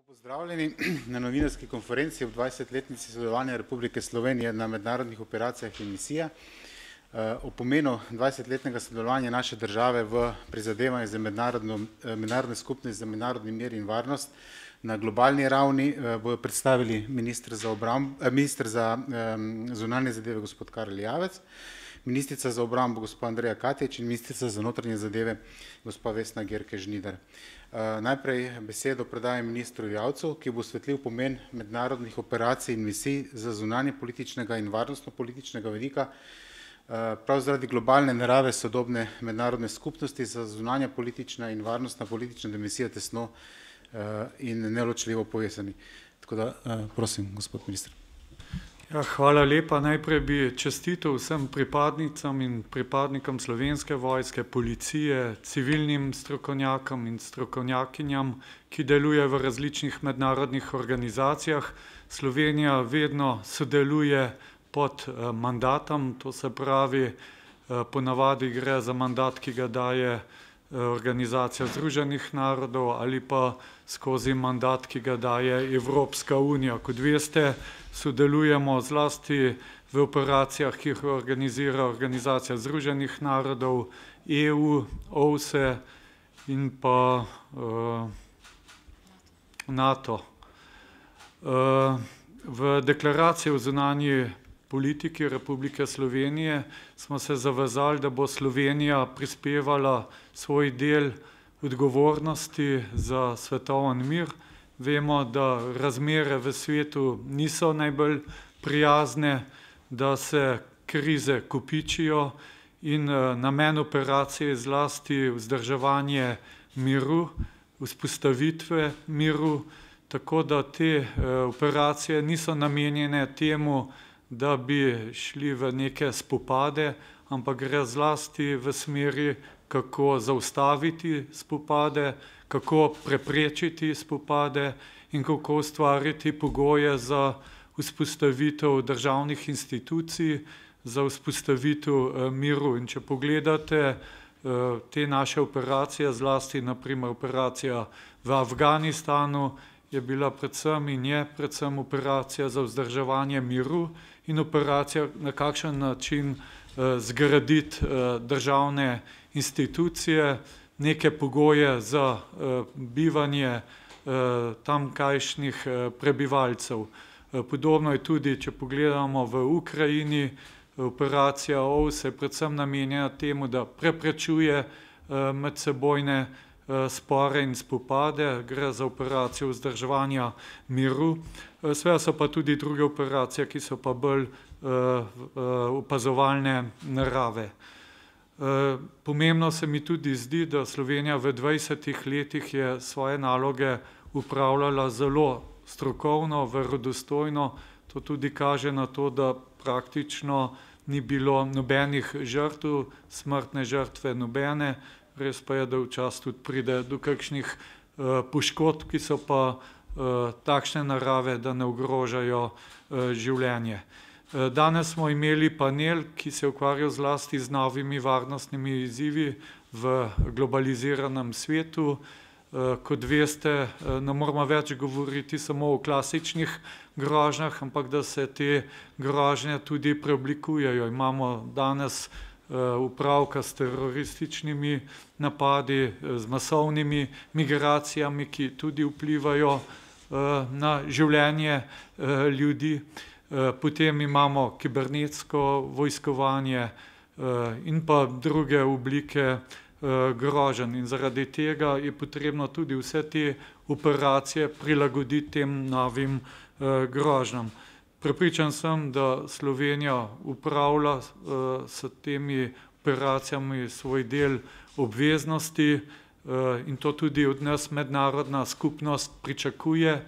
Pozdravljeni na novinarski konferenci ob 20-letnici sodelovanja Republike Slovenije na mednarodnih operacijah in misijah. O pomenu 20-letnega sodelovanja naše države v prizadevanju za mednarodne skupnosti za mednarodni mir in varnost na globalni ravni bodo predstavili minister za zunanje zadeve gospod Karel Javec, ministrica za obrambo gospod Andreja Katič in ministrica za notranje zadeve gospod Vesna Gerke Žnidar. Najprej besedo predajem ministru Javcu, ki bo osvetlil pomen mednarodnih operacij in misij za zunanje političnega in varnostno političnega vidika. Prav zaradi globalne narave sodobne mednarodne skupnosti za zunanja politična in varnostna politična dimenzija tesno in neločljivo povezani. Tako da prosim, gospod minister. Ja, hvala lepa. Najprej bi čestital vsem pripadnicam in pripadnikom Slovenske vojske, policije, civilnim strokovnjakom in strokovnjakinjam, ki delujejo v različnih mednarodnih organizacijah. Slovenija vedno sodeluje pod mandatom, to se pravi, ponavadi gre za mandat, ki ga daje Organizacija Združenih narodov ali pa skozi mandat, ki ga daje Evropska unija. Kot veste, sodelujemo zlasti v operacijah, ki jih organizira Organizacija Združenih narodov, EU, OVSE in pa NATO. V deklaraciji o zunanji politiki Republike Slovenije smo se zavezali, da bo Slovenija prispevala svoj del odgovornosti za svetoven mir. Vemo, da razmere v svetu niso najbolj prijazne, da se krize kopičijo in namen operacije je zlasti vzdrževanje miru, vzpostavitve miru, tako da te operacije niso namenjene temu, da bi šli v neke spopade, ampak gre zlasti v smeri, kako zaustaviti spopade, kako preprečiti spopade in kako ustvariti pogoje za vzpostavitev državnih institucij, za vzpostavitev miru. In če pogledate te naše operacije, zlasti naprimer operacija v Afganistanu, je bila predvsem in je predvsem operacija za vzdrževanje miru in operacija, na kakšen način zgraditi državne institucije, neke pogoje za bivanje tamkajšnjih prebivalcev. Podobno je tudi, če pogledamo v Ukrajini, operacija OVSE predvsem namenjena temu, da preprečuje medsebojne spore in spopade, gre za operacijo vzdrževanja miru. Seveda so pa tudi druge operacije, ki so pa bolj opazovalne narave. Pomembno se mi tudi zdi, da Slovenija v 20 letih je svoje naloge upravljala zelo strokovno, verodostojno. To tudi kaže na to, da praktično ni bilo nobenih žrtev, smrtne žrtve nobene. Res pa je, da včasih tudi pride do kakšnih poškodb, ki so pa takšne narave, da ne ogrožajo življenje. Danes smo imeli panel, ki se je ukvarjal zlasti z novimi varnostnimi izzivi v globaliziranem svetu. Kot veste, ne moramo več govoriti samo o klasičnih grožnjah, ampak da se te grožnje tudi preoblikujejo. Imamo danes upravka s terorističnimi napadi, z masovnimi migracijami, ki tudi vplivajo na življenje ljudi. Potem imamo kibernetsko vojskovanje in pa druge oblike groženj. In zaradi tega je potrebno tudi vse te operacije prilagoditi tem novim grožnjam. Prepričan sem, da Slovenija upravlja s temi operacijami svoj del obveznosti in to tudi od nas mednarodna skupnost pričakuje.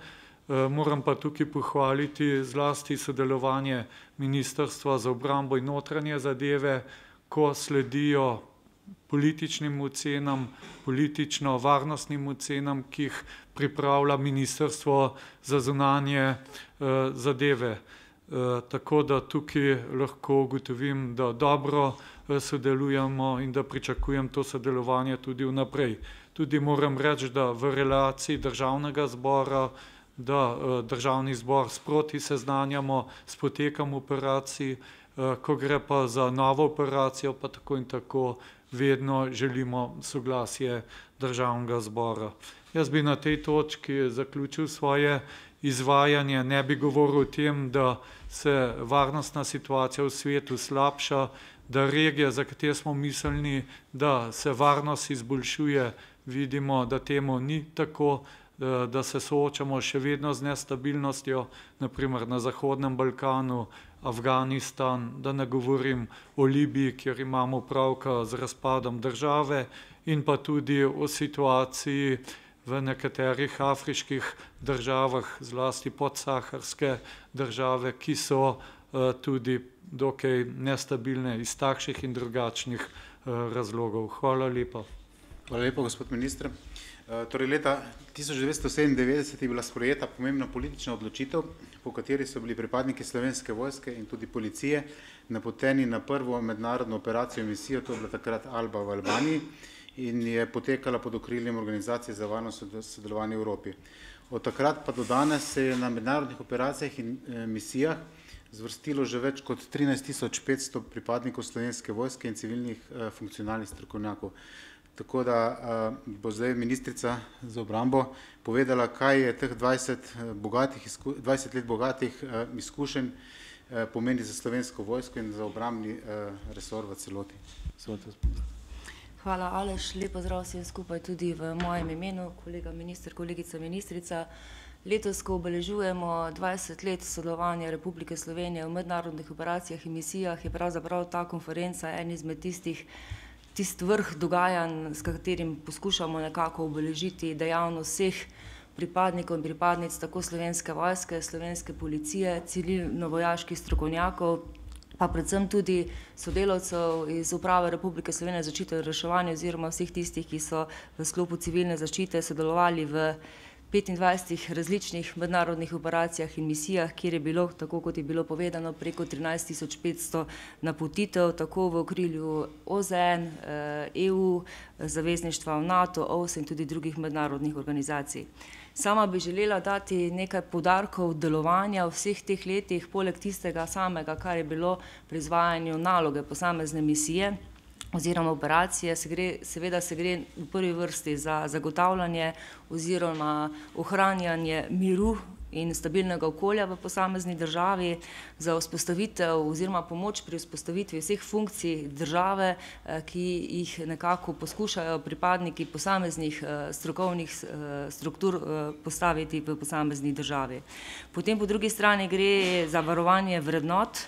Moram pa tukaj pohvaliti zlasti sodelovanje Ministrstva za obrambo in notranje zadeve, ko sledijo političnim ocenam, politično-varnostnim ocenam, ki jih pripravlja Ministrstvo za zunanje zadeve. Tako da tukaj lahko ugotovim, da dobro sodelujemo in da pričakujem to sodelovanje tudi vnaprej. Tudi moram reči, da v relaciji državnega zbora, da državni zbor sproti seznanjamo s potekom operacij, ko gre pa za novo operacijo, pa tako in tako vedno želimo soglasje državnega zbora. Jaz bi na tej točki zaključil svoje izvajanje, ne bi govoril o tem, da se varnostna situacija v svetu slabša, da regije, za katere smo mislili, da se varnost izboljšuje, vidimo, da temu ni tako, da se soočamo še vedno z nestabilnostjo, naprimer na Zahodnem Balkanu, Afganistan, da ne govorim o Libiji, kjer imamo opravka z razpadom države, in pa tudi o situaciji v nekaterih afriških državah, zlasti podsaharske države, ki so tudi dokaj nestabilne iz takšnih in drugačnih razlogov. Hvala lepa. Hvala lepa, gospod minister. Torej, leta 1997 je bila sprejeta pomembna politična odločitev, po kateri so bili pripadniki Slovenske vojske in tudi policije napoteni na prvo mednarodno operacijo in misijo, to je bila takrat Alba v Albaniji in je potekala pod okriljem Organizacije za varnost in sodelovanje v Evropi. Od takrat pa do danes se je na mednarodnih operacijah in misijah zvrstilo že več kot 13.500 pripadnikov Slovenske vojske in civilnih funkcionalnih strokovnjakov. Tako da bo zdaj ministrica za obrambo povedala, kaj je teh 20 let bogatih izkušenj pomeni za Slovensko vojsko in za obrambni resor v celoti. Hvala, Aleš. Lep pozdrav vsem skupaj tudi v mojem imenu, kolega minister, kolegica ministrica. Letos, ko obeležujemo 20 let sodelovanja Republike Slovenije v mednarodnih operacijah in misijah, je pravzaprav ta konferenca en izmed tisti vrh dogajanj, s katerim poskušamo nekako obeležiti dejavnost vseh pripadnikov in pripadnic tako Slovenske vojske, Slovenske policije, civilno-vojaških strokovnjakov, pa predvsem tudi sodelavcev iz Uprave Republike Slovenije za zaščito in reševanje oziroma vseh tistih, ki so v sklopu civilne zaščite sodelovali v 25 različnih mednarodnih operacijah in misijah, kjer je bilo, tako kot je bilo povedano, preko 13.500 napotitev, tako v okrilju OZN, EU, zavezništva v NATO, OVSE in tudi drugih mednarodnih organizacij. Sama bi želela dati nekaj poudarkov delovanja v vseh teh letih, poleg tistega samega, kar je bilo pri izvajanju naloge posamezne misije oziroma operacije. Seveda se gre v prvi vrsti za zagotavljanje oziroma ohranjanje miru in stabilnega okolja v posamezni državi, za vzpostavitev oziroma pomoč pri vzpostavitvi vseh funkcij države, ki jih nekako poskušajo pripadniki posameznih strokovnih struktur postaviti v posamezni državi. Potem po drugi strani gre za varovanje vrednot,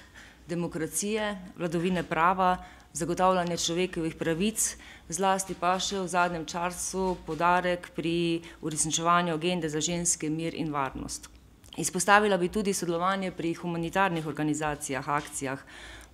demokracije, vladavine prava, zagotavljanje človekovih pravic, zlasti pa še v zadnjem času poudarek pri uresničevanju agende za ženske, mir in varnost. Izpostavila bi tudi sodelovanje pri humanitarnih organizacijah, akcijah,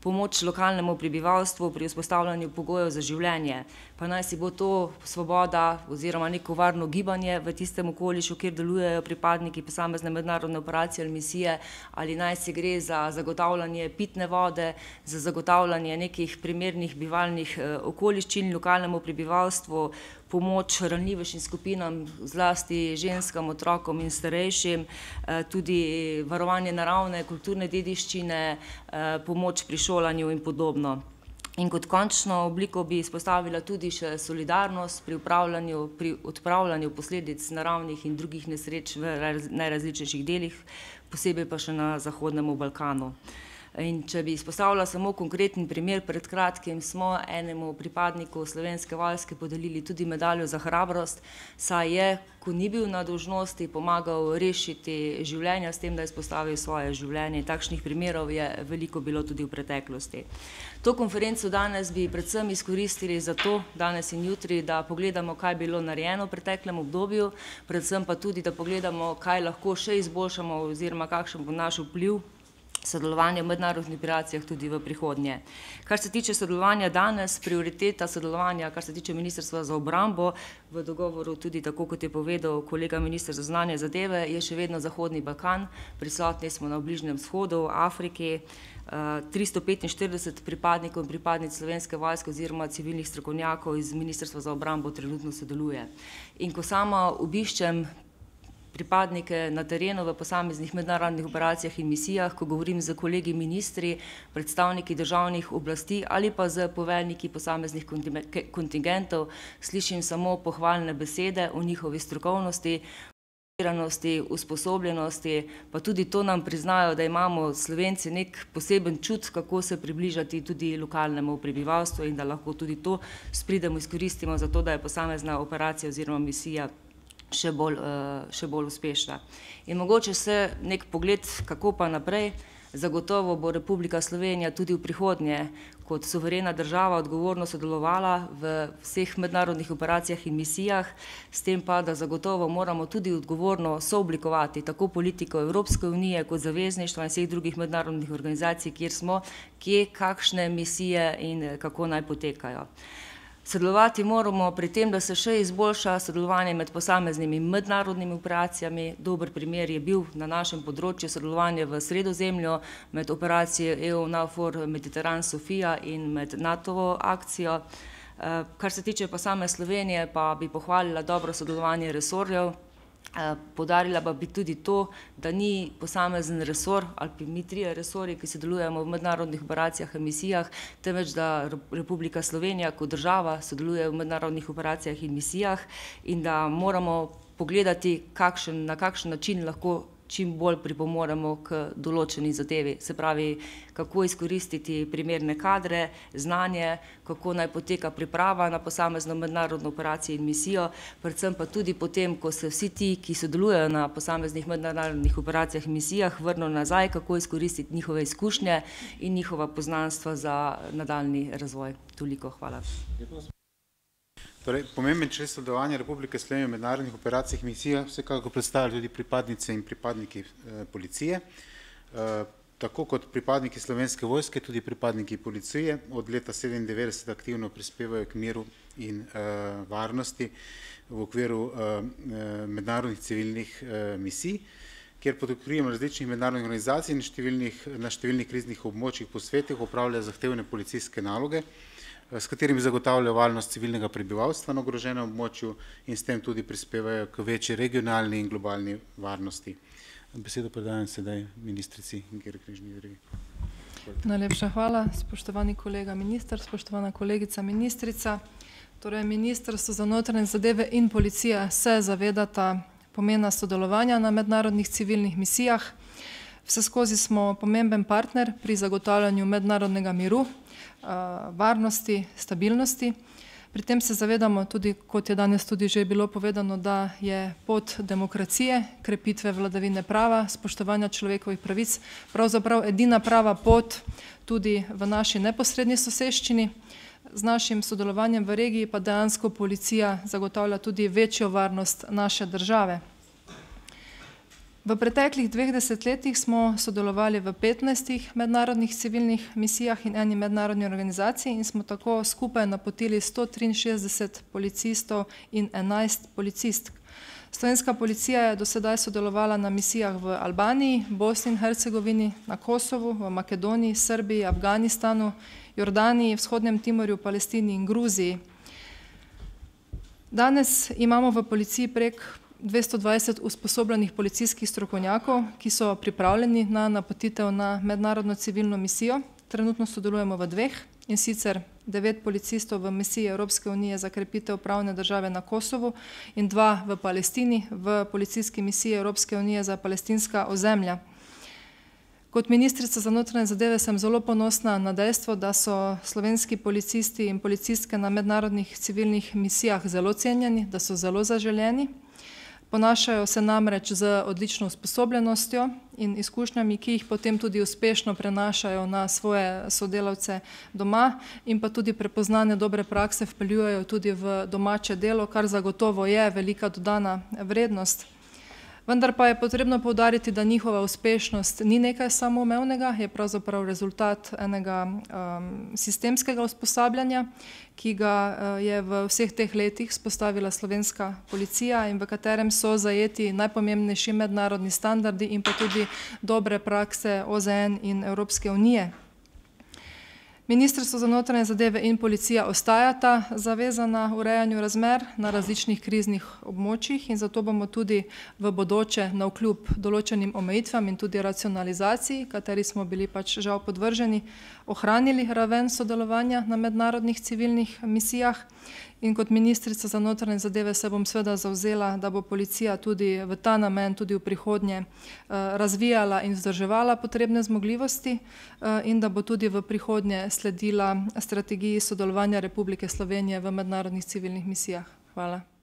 pomoč lokalnemu prebivalstvu pri vzpostavljanju pogojev za življenje, pa naj si bo to svoboda oziroma neko varno gibanje v tistem okolišu, kjer delujejo pripadniki posamezne mednarodne operacije ali misije, ali naj si gre za zagotavljanje pitne vode, za zagotavljanje nekih primernih bivalnih okoliščin lokalnemu prebivalstvu, pomoč ranljivejšim skupinam, zlasti ženskam, otrokom in starejšim, tudi varovanje naravne, kulturne dediščine, pomoč pri šolanju in podobno. In kot končno obliko bi izpostavila tudi še solidarnost pri odpravljanju posledic naravnih in drugih nesreč v najrazličnejših delih, posebej pa še na Zahodnem Balkanu. In če bi izpostavila samo konkreten primer, pred kratkim smo enemu pripadniku Slovenske vojske podelili tudi medaljo za hrabrost, saj je, ko ni bil na dolžnosti, pomagal rešiti življenja s tem, da je izpostavil svoje življenje. Takšnih primerov je veliko bilo tudi v preteklosti. To konferenco danes bi predvsem izkoristili za to, danes in jutri, da pogledamo, kaj je bilo narejeno v preteklem obdobju, predvsem pa tudi, da pogledamo, kaj lahko še izboljšamo oziroma kakšen bo naš vpliv sodelovanje v mednarodnih operacijah tudi v prihodnje. Kar se tiče sodelovanja danes, prioriteta sodelovanja, kar se tiče Ministrstva za obrambo, v dogovoru tudi tako, kot je povedal kolega minister za zunanje zadeve, je še vedno Zahodni Balkan, prisotni smo na Bližnjem vzhodu, Afriki, 345 pripadnikov in pripadnic Slovenske vojske oziroma civilnih strokovnjakov iz Ministrstva za obrambo trenutno sodeluje. In ko sama obiščem pripadnike na terenu v posameznih mednarodnih operacijah in misijah, ko govorim z kolegi ministri, predstavniki državnih oblasti ali pa z poveljniki posameznih kontingentov, slišim samo pohvalne besede o njihovi strokovnosti, usposobljenosti, pa tudi to nam priznajo, da imamo Slovenci nek poseben čut, kako se približati tudi lokalnemu prebivalstvu in da lahko tudi to spridemo, izkoristimo za to, da je posamezna operacija oziroma misija še bolj uspešna. In mogoče se nek pogled, kako pa naprej, zagotovo bo Republika Slovenija tudi v prihodnje kot suverena država odgovorno sodelovala v vseh mednarodnih operacijah in misijah, s tem pa, da zagotovo moramo tudi odgovorno sooblikovati tako politiko Evropske unije kot zavezništva in vseh drugih mednarodnih organizacij, kjer smo, kje, kakšne misije in kako naj potekajo. Sodelovati moramo pri tem, da se še izboljša sodelovanje med posameznimi mednarodnimi operacijami. Dober primer je bil na našem področju sodelovanje v Sredozemlju med operacijo EUNAVFOR Mediteran Sofia in med NATO-ovo akcijo. Kar se tiče pa same Slovenije, pa bi pohvalila dobro sodelovanje resorjev. Poudarila pa bi tudi to, da ni posamezen resor ali pa mi trije resorji, ki sodelujemo v mednarodnih operacijah in misijah, temveč da Republika Slovenija kot država sodeluje v mednarodnih operacijah in misijah in da moramo pogledati, na kakšen način lahko čim bolj pripomoremo k določeni zadevi. Se pravi, kako izkoristiti primerne kadre, znanje, kako naj poteka priprava na posamezno mednarodno operacijo in misijo, predvsem pa tudi potem, ko se vsi ti, ki sodelujejo na posameznih mednarodnih operacijah in misijah, vrnejo nazaj, kako izkoristiti njihove izkušnje in njihova poznanstva za nadaljnji razvoj. Toliko, hvala. Torej, pomemben člen sodelovanja Republike Slovenije v mednarodnih operacijah in misijah vsekakor predstavljajo tudi pripadnice in pripadniki policije. Tako kot pripadniki Slovenske vojske, tudi pripadniki policije od leta 1997 aktivno prispevajo k miru in varnosti v okviru mednarodnih civilnih misij, kjer pod okriljem različnih mednarodnih organizacij na številnih kriznih območjih po svetu opravljajo zahtevne policijske naloge, s katerimi zagotavljajo varnost civilnega prebivalstva na ogroženem območju in s tem tudi prispevajo k večji regionalni in globalni varnosti. Besedo predajam sedaj ministrici Ingeri Križni-Jervi. Najlepša hvala, spoštovani kolega minister, spoštovana kolegica ministrica. Torej, Ministrstvo za notranje zadeve in policija se zavedata pomena sodelovanja na mednarodnih civilnih misijah. Vseskozi smo pomemben partner pri zagotavljanju mednarodnega miru, varnosti, stabilnosti. Pri tem se zavedamo tudi, kot je danes tudi že bilo povedano, da je pot demokracije, krepitve vladavine prava, spoštovanja človekovih pravic, pravzaprav edina prava pot tudi v naši neposredni soseščini. Z našim sodelovanjem v regiji pa dejansko policija zagotavlja tudi večjo varnost naše države. V preteklih 2 desetletjih smo sodelovali v 15 mednarodnih civilnih misijah in eni mednarodni organizaciji in smo tako skupaj napotili 163 policistov in 11 policistk. Slovenska policija je do sedaj sodelovala na misijah v Albaniji, Bosni in Hercegovini, na Kosovu, v Makedoniji, Srbiji, Afganistanu, Jordaniji, Vzhodnem Timorju, Palestini in Gruziji. Danes imamo v policiji prek 220 usposobljenih policijskih strokovnjakov, ki so pripravljeni na napotitev na mednarodno civilno misijo. Trenutno sodelujemo v 2, in sicer 9 policistov v misiji Evropske unije za krepitev pravne države na Kosovu in 2 v Palestini v policijski misiji Evropske unije za palestinska ozemlja. Kot ministrica za notranje zadeve sem zelo ponosna na dejstvo, da so slovenski policisti in policistke na mednarodnih civilnih misijah zelo cenjeni, da so zelo zaželeni. Ponašajo se namreč z odlično usposobljenostjo in izkušnjami, ki jih potem tudi uspešno prenašajo na svoje sodelavce doma in pa tudi prepoznane dobre prakse vpeljujejo tudi v domače delo, kar zagotovo je velika dodana vrednost. Vendar pa je potrebno poudariti, da njihova uspešnost ni nekaj samoumevnega, je pravzaprav rezultat enega sistemskega usposabljanja, ki ga je v vseh teh letih spostavila slovenska policija in v katerem so zajeti najpomembnejši mednarodni standardi in pa tudi dobre prakse OZN in Evropske unije. Ministrstvo za notranje zadeve in policija ostajata zavezana urejanju razmer na različnih kriznih območjih in zato bomo tudi v bodoče navkljub določenim omejitvam in tudi racionalizaciji, kateri smo bili pač žal podvrženi, ohranili raven sodelovanja na mednarodnih civilnih misijah. In kot ministrica za notranje zadeve se bom seveda zavzela, da bo policija tudi v ta namen tudi v prihodnje razvijala in vzdrževala potrebne zmogljivosti in da bo tudi v prihodnje sledila strategiji sodelovanja Republike Slovenije v mednarodnih civilnih misijah. Hvala.